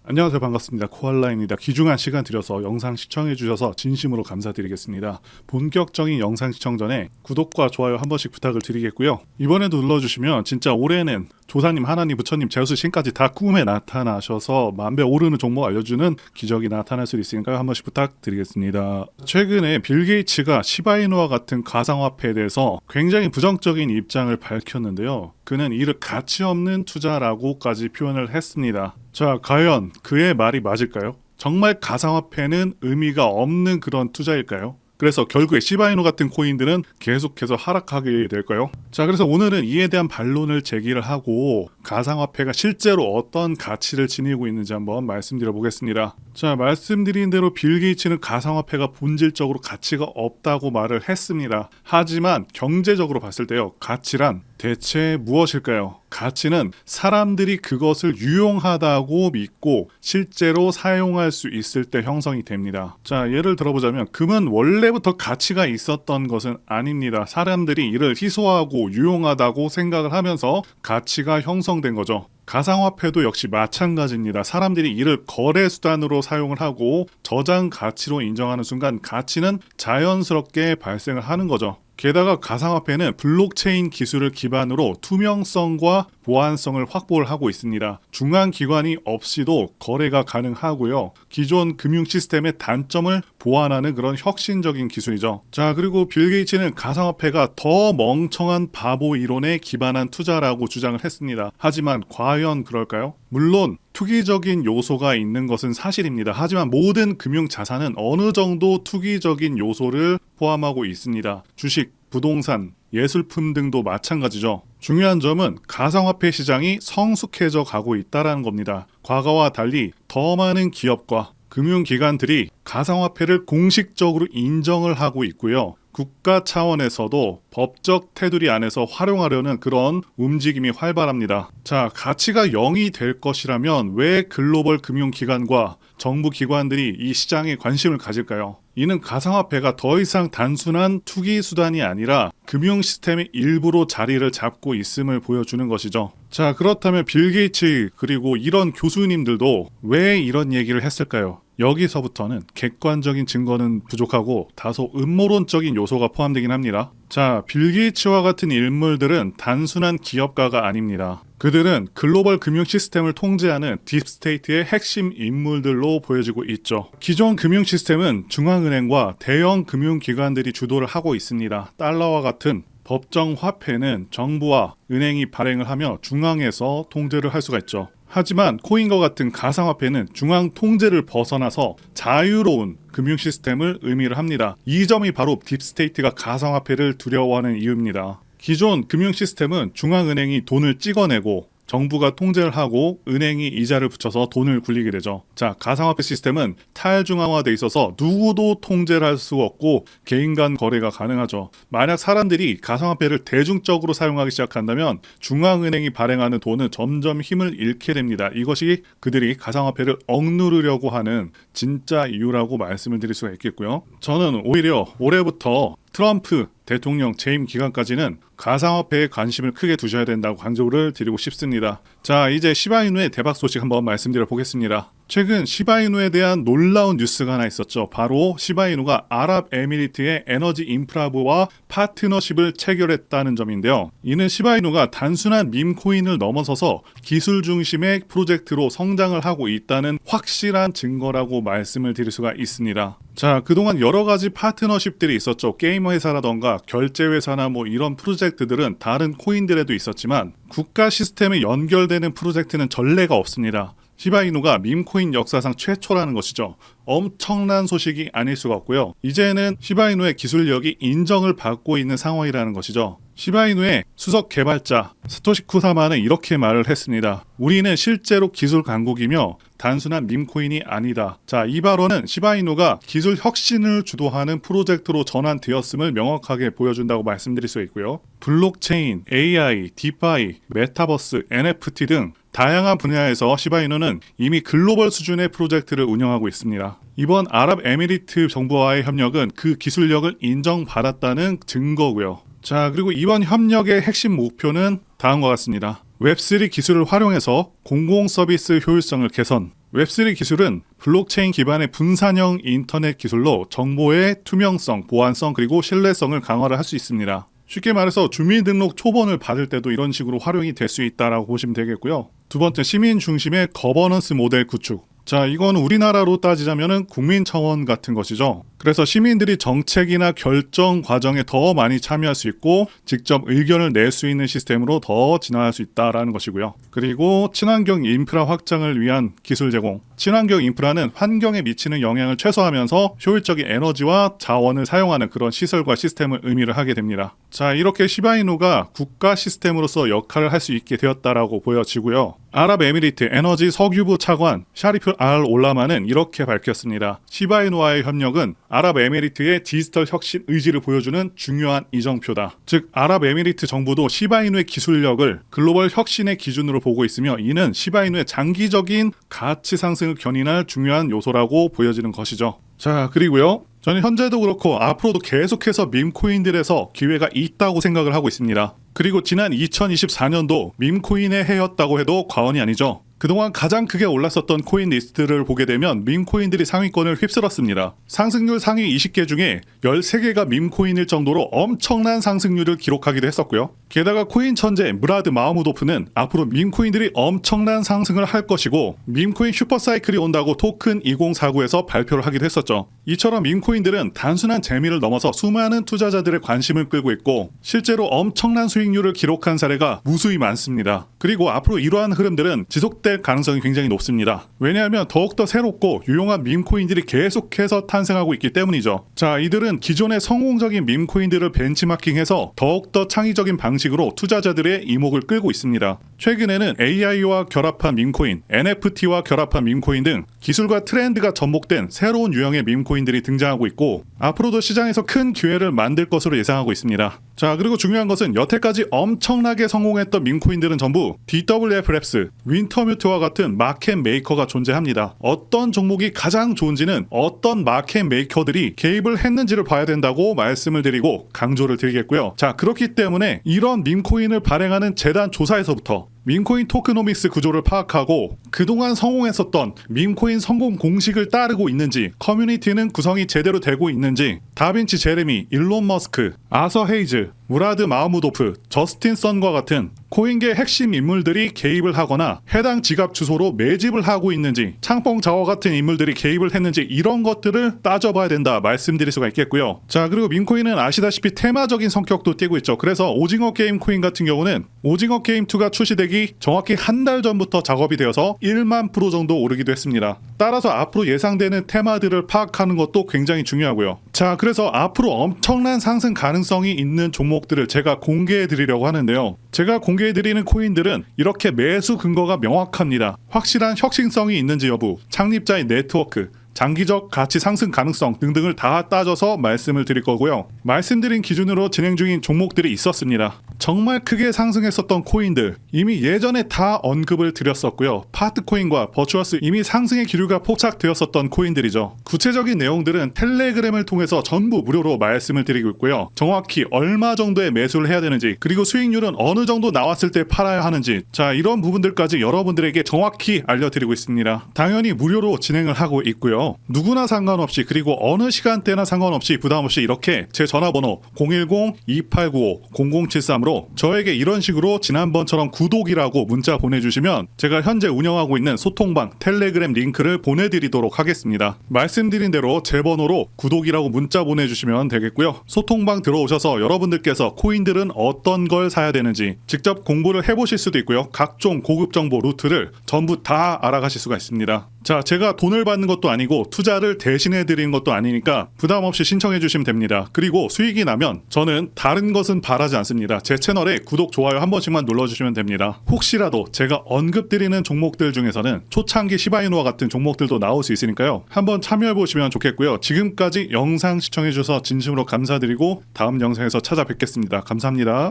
안녕하세요. 반갑습니다. 코알라입니다. 귀중한 시간 들여서 영상 시청해 주셔서 진심으로 감사드리겠습니다. 본격적인 영상 시청 전에 구독과 좋아요 한 번씩 부탁을 드리겠고요. 이번에도 눌러주시면 진짜 올해는 조상님, 하나님, 부처님, 제우스 신까지 다 꿈에 나타나셔서 만배 오르는 종목 알려주는 기적이 나타날 수 있으니까 한 번씩 부탁드리겠습니다. 최근에 빌 게이츠가 시바이누와 같은 가상화폐에 대해서 굉장히 부정적인 입장을 밝혔는데요. 그는 이를 가치 없는 투자라고까지 표현을 했습니다. 자, 과연 그의 말이 맞을까요? 정말 가상화폐는 의미가 없는 그런 투자일까요? 그래서 결국에 시바이누 같은 코인들은 계속해서 하락하게 될까요? 자, 그래서 오늘은 이에 대한 반론을 제기를 하고 가상화폐가 실제로 어떤 가치를 지니고 있는지 한번 말씀드려 보겠습니다. 자, 말씀드린 대로 빌 게이츠는 가상화폐가 본질적으로 가치가 없다고 말을 했습니다. 하지만 경제적으로 봤을 때요, 가치란 대체 무엇일까요? 가치는 사람들이 그것을 유용하다고 믿고 실제로 사용할 수 있을 때 형성이 됩니다. 자, 예를 들어보자면 금은 원래부터 가치가 있었던 것은 아닙니다. 사람들이 이를 희소하고 유용하다고 생각을 하면서 가치가 형성된 거죠. 가상화폐도 역시 마찬가지입니다. 사람들이 이를 거래 수단으로 사용을 하고 저장 가치로 인정하는 순간 가치는 자연스럽게 발생을 하는 거죠. 게다가 가상화폐는 블록체인 기술을 기반으로 투명성과 보안성을 확보를 하고 있습니다. 중앙기관이 없이도 거래가 가능하고요. 기존 금융 시스템의 단점을 보완하는 그런 혁신적인 기술이죠. 자, 그리고 빌 게이츠는 가상화폐가 더 멍청한 바보 이론에 기반한 투자라고 주장을 했습니다. 하지만 과연 그럴까요? 물론 투기적인 요소가 있는 것은 사실입니다. 하지만 모든 금융 자산은 어느 정도 투기적인 요소를 포함하고 있습니다. 주식, 부동산, 예술품 등도 마찬가지죠. 중요한 점은 가상화폐 시장이 성숙해져 가고 있다는 겁니다. 과거와 달리 더 많은 기업과 금융기관들이 가상화폐를 공식적으로 인정을 하고 있고요. 국가 차원에서도 법적 테두리 안에서 활용하려는 그런 움직임이 활발합니다. 자, 가치가 0이 될 것이라면 왜 글로벌 금융기관과 정부 기관들이 이 시장에 관심을 가질까요? 이는 가상화폐가 더 이상 단순한 투기 수단이 아니라 금융 시스템의 일부로 자리를 잡고 있음을 보여주는 것이죠. 자, 그렇다면 빌 게이츠 그리고 이런 교수님들도 왜 이런 얘기를 했을까요? 여기서부터는 객관적인 증거는 부족하고 다소 음모론적인 요소가 포함되긴 합니다. 자, 빌 게이츠와 같은 인물들은 단순한 기업가가 아닙니다. 그들은 글로벌 금융 시스템을 통제하는 딥스테이트의 핵심 인물들로 보여지고 있죠. 기존 금융 시스템은 중앙은행과 대형 금융기관들이 주도를 하고 있습니다. 달러와 같은 법정 화폐는 정부와 은행이 발행을 하며 중앙에서 통제를 할 수가 있죠. 하지만 코인과 같은 가상화폐는 중앙 통제를 벗어나서 자유로운 금융 시스템을 의미를 합니다. 이 점이 바로 딥스테이트가 가상화폐를 두려워하는 이유입니다. 기존 금융 시스템은 중앙은행이 돈을 찍어내고 정부가 통제를 하고 은행이 이자를 붙여서 돈을 굴리게 되죠. 자, 가상화폐 시스템은 탈중앙화돼 있어서 누구도 통제를 할 수 없고 개인 간 거래가 가능하죠. 만약 사람들이 가상화폐를 대중적으로 사용하기 시작한다면 중앙은행이 발행하는 돈은 점점 힘을 잃게 됩니다. 이것이 그들이 가상화폐를 억누르려고 하는 진짜 이유라고 말씀을 드릴 수가 있겠고요. 저는 오히려 올해부터 트럼프 대통령 재임 기간까지는 가상화폐에 관심을 크게 두셔야 된다고 강조를 드리고 싶습니다. 자, 이제 시바이누의 대박 소식 한번 말씀드려 보겠습니다. 최근 시바이누에 대한 놀라운 뉴스가 하나 있었죠. 바로 시바이누가 아랍에미리트의 에너지 인프라부와 파트너십을 체결했다는 점인데요. 이는 시바이누가 단순한 밈코인을 넘어서서 기술 중심의 프로젝트로 성장을 하고 있다는 확실한 증거라고 말씀을 드릴 수가 있습니다. 자, 그동안 여러 가지 파트너십들이 있었죠. 게임 회사라던가 결제 회사나 뭐 이런 프로젝트들은 다른 코인들에도 있었지만 국가 시스템에 연결되는 프로젝트는 전례가 없습니다. 시바이누가 밈코인 역사상 최초라는 것이죠. 엄청난 소식이 아닐 수가 없고요. 이제는 시바이누의 기술력이 인정을 받고 있는 상황이라는 것이죠. 시바이누의 수석 개발자 사토시 쿠사마는 이렇게 말을 했습니다. 우리는 실제로 기술 강국이며 단순한 밈코인이 아니다. 자, 이 발언은 시바이누가 기술 혁신을 주도하는 프로젝트로 전환되었음을 명확하게 보여준다고 말씀드릴 수 있고요. 블록체인, AI, 디파이, 메타버스, NFT 등 다양한 분야에서 시바이누는 이미 글로벌 수준의 프로젝트를 운영하고 있습니다. 이번 아랍에미리트 정부와의 협력은 그 기술력을 인정받았다는 증거고요. 자, 그리고 이번 협력의 핵심 목표는 다음과 같습니다. 웹3 기술을 활용해서 공공 서비스 효율성을 개선. 웹3 기술은 블록체인 기반의 분산형 인터넷 기술로 정보의 투명성, 보안성 그리고 신뢰성을 강화를 할 수 있습니다. 쉽게 말해서 주민등록 초본을 받을 때도 이런 식으로 활용이 될 수 있다라고 보시면 되겠고요. 두 번째, 시민 중심의 거버넌스 모델 구축. 자, 이건 우리나라로 따지자면은 국민청원 같은 것이죠. 그래서 시민들이 정책이나 결정 과정에 더 많이 참여할 수 있고 직접 의견을 낼 수 있는 시스템으로 더 진화할 수 있다라는 것이고요. 그리고 친환경 인프라 확장을 위한 기술 제공. 친환경 인프라는 환경에 미치는 영향을 최소화하면서 효율적인 에너지와 자원을 사용하는 그런 시설과 시스템을 의미를 하게 됩니다. 자, 이렇게 시바이누가 국가 시스템으로서 역할을 할 수 있게 되었다라고 보여지고요. 아랍에미리트 에너지 석유부 차관 샤리프 알 올라마는 이렇게 밝혔습니다. 시바이누와의 협력은 아랍에미리트의 디지털 혁신 의지를 보여주는 중요한 이정표다. 즉 아랍에미리트 정부도 시바이누의 기술력을 글로벌 혁신의 기준으로 보고 있으며 이는 시바이누의 장기적인 가치 상승을 견인할 중요한 요소라고 보여지는 것이죠. 자, 그리고요. 저는 현재도 그렇고 앞으로도 계속해서 밈코인들에서 기회가 있다고 생각을 하고 있습니다. 그리고 지난 2024년도 밈코인의 해였다고 해도 과언이 아니죠. 그동안 가장 크게 올랐었던 코인 리스트를 보게 되면 밈코인들이 상위권을 휩쓸었습니다. 상승률 상위 20개 중에 13개가 밈코인일 정도로 엄청난 상승률을 기록하기도 했었고요. 게다가 코인 천재 무라드 마흐무도프는 앞으로 밈코인들이 엄청난 상승을 할 것이고 밈코인 슈퍼사이클이 온다고 토큰 2049에서 발표를 하기도 했었죠. 이처럼 밈코인들은 단순한 재미를 넘어서 수많은 투자자들의 관심을 끌고 있고 실제로 엄청난 수익률을 기록한 사례가 무수히 많습니다. 그리고 앞으로 이러한 흐름들은 지속될 가능성이 굉장히 높습니다. 왜냐하면 더욱더 새롭고 유용한 밈코인들이 계속해서 탄생하고 있기 때문이죠. 자, 이들은 기존의 성공적인 밈코인들을 벤치마킹해서 더욱더 창의적인 방식으로 투자자들의 이목을 끌고 있습니다. 최근에는 AI와 결합한 밈코인, NFT와 결합한 밈코인 등 기술과 트렌드가 접목된 새로운 유형의 밈코인들이 등장하고 있고 앞으로도 시장에서 큰 기회를 만들 것으로 예상하고 있습니다. 자, 그리고 중요한 것은 여태까지 엄청나게 성공했던 밈코인들은 전부 DWF 랩스, 윈터뮤트와 같은 마켓 메이커가 존재합니다. 어떤 종목이 가장 좋은지는 어떤 마켓 메이커들이 개입을 했는지를 봐야 된다고 말씀을 드리고 강조를 드리겠고요. 자, 그렇기 때문에 이런 밈코인을 발행하는 재단 조사에서부터 밈코인 토크노믹스 구조를 파악하고 그동안 성공했었던 밈코인 성공 공식을 따르고 있는지, 커뮤니티는 구성이 제대로 되고 있는지, 다빈치 제레미, 일론 머스크, 아서 헤이즈, 무라드 마흐무도프, 저스틴 선과 같은 코인계 핵심 인물들이 개입을 하거나 해당 지갑 주소로 매집을 하고 있는지, 창펑 자워 같은 인물들이 개입을 했는지 이런 것들을 따져봐야 된다 말씀드릴 수가 있겠고요. 자, 그리고 밈코인은 아시다시피 테마적인 성격도 띠고 있죠. 그래서 오징어 게임 코인 같은 경우는 오징어 게임 2가 출시되기 정확히 한 달 전부터 작업이 되어서 1만 프로 정도 오르기도 했습니다. 따라서 앞으로 예상되는 테마들을 파악하는 것도 굉장히 중요하고요. 자, 그래서 앞으로 엄청난 상승 가능성이 있는 종목들을 제가 공개해 드리려고 하는데요. 제가 공개해 드리는 코인들은 이렇게 매수 근거가 명확합니다. 확실한 혁신성이 있는지 여부, 창립자의 네트워크, 장기적 가치 상승 가능성 등등을 다 따져서 말씀을 드릴 거고요. 말씀드린 기준으로 진행 중인 종목들이 있었습니다. 정말 크게 상승했었던 코인들 이미 예전에 다 언급을 드렸었고요. 파트코인과 버추어스 이미 상승의 기류가 포착되었었던 코인들이죠. 구체적인 내용들은 텔레그램을 통해서 전부 무료로 말씀을 드리고 있고요. 정확히 얼마 정도의 매수를 해야 되는지, 그리고 수익률은 어느 정도 나왔을 때 팔아야 하는지, 자, 이런 부분들까지 여러분들에게 정확히 알려드리고 있습니다. 당연히 무료로 진행을 하고 있고요. 누구나 상관없이, 그리고 어느 시간대나 상관없이 부담없이 이렇게 제 전화번호 010-2895-0073으로 저에게 이런 식으로 지난번처럼 구독이라고 문자 보내주시면 제가 현재 운영하고 있는 소통방 텔레그램 링크를 보내드리도록 하겠습니다. 말씀드린 대로 제 번호로 구독이라고 문자 보내주시면 되겠고요. 소통방 들어오셔서 여러분들께서 코인들은 어떤 걸 사야 되는지 직접 공부를 해보실 수도 있고요. 각종 고급 정보 루트를 전부 다 알아가실 수가 있습니다. 자, 제가 돈을 받는 것도 아니고 투자를 대신해 드리는 것도 아니니까 부담 없이 신청해 주시면 됩니다. 그리고 수익이 나면 저는 다른 것은 바라지 않습니다. 제 채널에 구독, 좋아요 한 번씩만 눌러주시면 됩니다. 혹시라도 제가 언급드리는 종목들 중에서는 초창기 시바이누와 같은 종목들도 나올 수 있으니까요. 한번 참여해 보시면 좋겠고요. 지금까지 영상 시청해 주셔서 진심으로 감사드리고 다음 영상에서 찾아뵙겠습니다. 감사합니다.